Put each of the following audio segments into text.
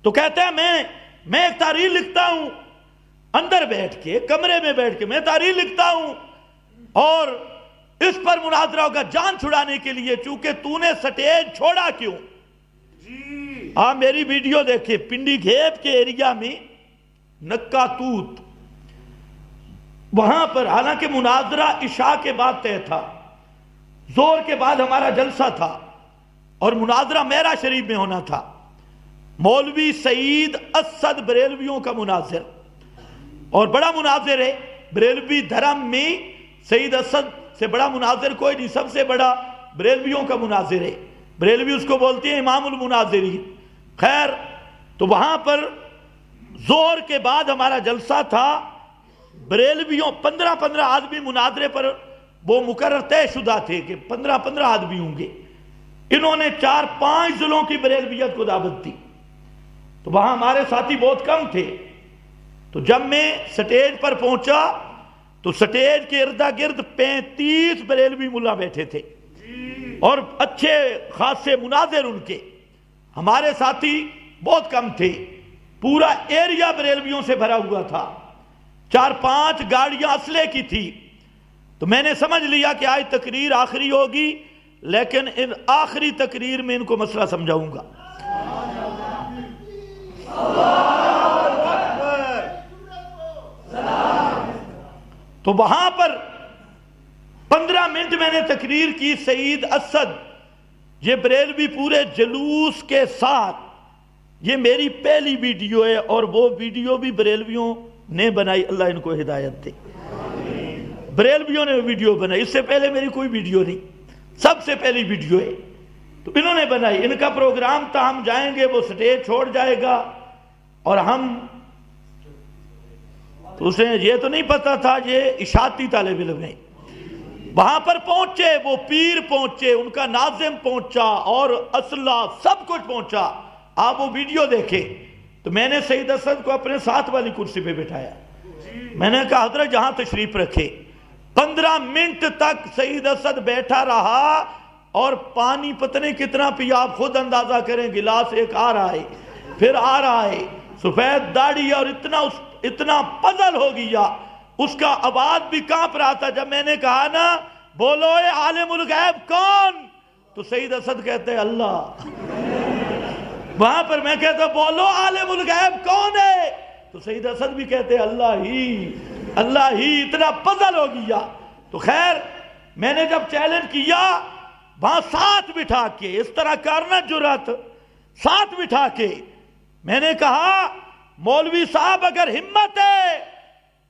تو کہتا ہے میں ایک تحریر لکھتا ہوں اندر بیٹھ کے، کمرے میں بیٹھ کے میں تحریر لکھتا ہوں، اور اس پر مناظرہ ہوگا جان چھڑانے کے لیے، چونکہ تو نے سٹیج چھوڑا کیوں؟ آپ میری ویڈیو دیکھیں، پنڈی گھیپ کے ایریا میں نکا توت، وہاں پر حالانکہ مناظرہ عشاء کے بعد طے تھا، زور کے بعد ہمارا جلسہ تھا اور مناظرہ میرا شریف میں ہونا تھا، مولوی سعید اسد بریلویوں کا مناظر، اور بڑا مناظر ہے بریلوی دھرم میں، سعید اسد سے بڑا مناظر کوئی نہیں، سب سے بڑا بریلویوں کا مناظر ہے، بریلوی اس کو بولتے ہیں امام المناظرین۔ خیر، تو وہاں پر زور کے بعد ہمارا جلسہ تھا، بریلویوں 15 آدمی مناظرے پر وہ مقرر طے شدہ تھے کہ 15 آدمی ہوں گے، انہوں نے 4-5 ضلعوں کی بریلویت کو دعوت دی، تو وہاں ہمارے ساتھی بہت کم تھے۔ تو جب میں سٹیج پر پہنچا تو سٹیج کے ارد گرد 35 بریلوی ملا بیٹھے تھے اور اچھے خاصے مناظر ان کے، ہمارے ساتھی بہت کم تھے، پورا ایریا بریلویوں سے بھرا ہوا تھا، 4-5 گاڑیاں اسلحے کی تھی۔ تو میں نے سمجھ لیا کہ آج تقریر آخری ہوگی، لیکن ان آخری تقریر میں ان کو مسئلہ سمجھاؤں گا۔ تو وہاں پر 15 منٹ میں نے تقریر کی، سعید اسد یہ بریلوی پورے جلوس کے ساتھ، یہ میری پہلی ویڈیو ہے اور وہ ویڈیو بھی بریلویوں نے بنائی، اللہ ان کو ہدایت دے، بریلویوں نے ویڈیو بنائی، اس سے پہلے میری کوئی ویڈیو نہیں، سب سے پہلی ویڈیو ہے، تو انہوں نے بنائی، ان کا پروگرام تھا ہم جائیں گے، وہ سٹیج چھوڑ جائے گا اور ہم، تو اسے یہ تو نہیں پتا تھا یہ اشاعتی طالب علم ہیں۔ وہاں پر پہنچے، وہ پیر پہنچے، ان کا ناظم پہنچا اور اسلحہ سب کچھ پہنچا، آپ وہ ویڈیو دیکھیں۔ تو میں نے سعید اسد کو اپنے ساتھ والی کرسی پہ بٹھایا، میں نے کہا حضرت جہاں تشریف رکھے، 15 منٹ تک سعید اسد بیٹھا رہا اور پانی پتہ نہیں کتنا پیا، آپ خود اندازہ کریں، گلاس ایک آ رہا ہے پھر آ رہا ہے، سفید داڑھی اور اتنا پزل ہو گیا، اس کا آواز بھی کانپ رہا تھا۔ جب میں نے کہا نا بولو اے عالم الغیب کون، تو سعید اسد کہتے ہیں اللہ، وہاں پر میں کہتا بولو عالم الغیب کون ہے، تو سعید اسد بھی کہتے ہیں اللہ ہی، اتنا پزل ہو گیا۔ تو خیر میں نے جب چیلنج کیا وہاں ساتھ بٹھا کے، اس طرح کرنا جرات، ساتھ بٹھا کے میں نے کہا مولوی صاحب اگر ہمت ہے،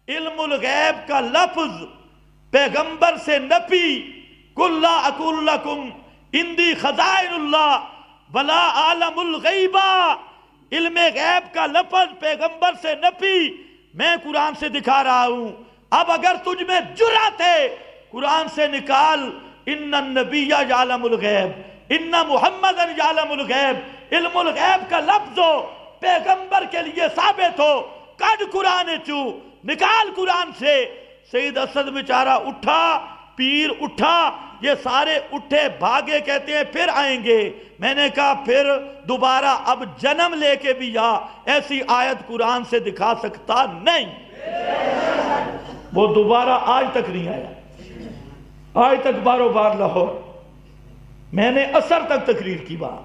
علم الغیب کا لفظ پیغمبر سے نفی، قل لا اقول لکم عندی خزائن اللہ ولا عالم الغیبہ، علم غیب کا لفظ پیغمبر سے نفی، میں قرآن سے دکھا رہا ہوں، اب اگر تجھ میں جرات ہے قرآن سے نکال، ان النبی یعلم الغیب ان محمد یعلم الغیب، علم الغیب کا لفظ ہو پیغمبر کے لیے ثابت ہو، کڈ قرآن چو، نکال قرآن سے۔ سعید اسد بیچارہ اٹھا، پیر اٹھا، یہ سارے اٹھے بھاگے، کہتے ہیں پھر آئیں گے۔ میں نے کہا پھر دوبارہ اب جنم لے کے بھی ایسی آیت قرآن سے دکھا سکتا نہیں، وہ دوبارہ آج تک نہیں آیا، آج تک باروں بار لاہور، میں نے عصر تک تقریر کی بات۔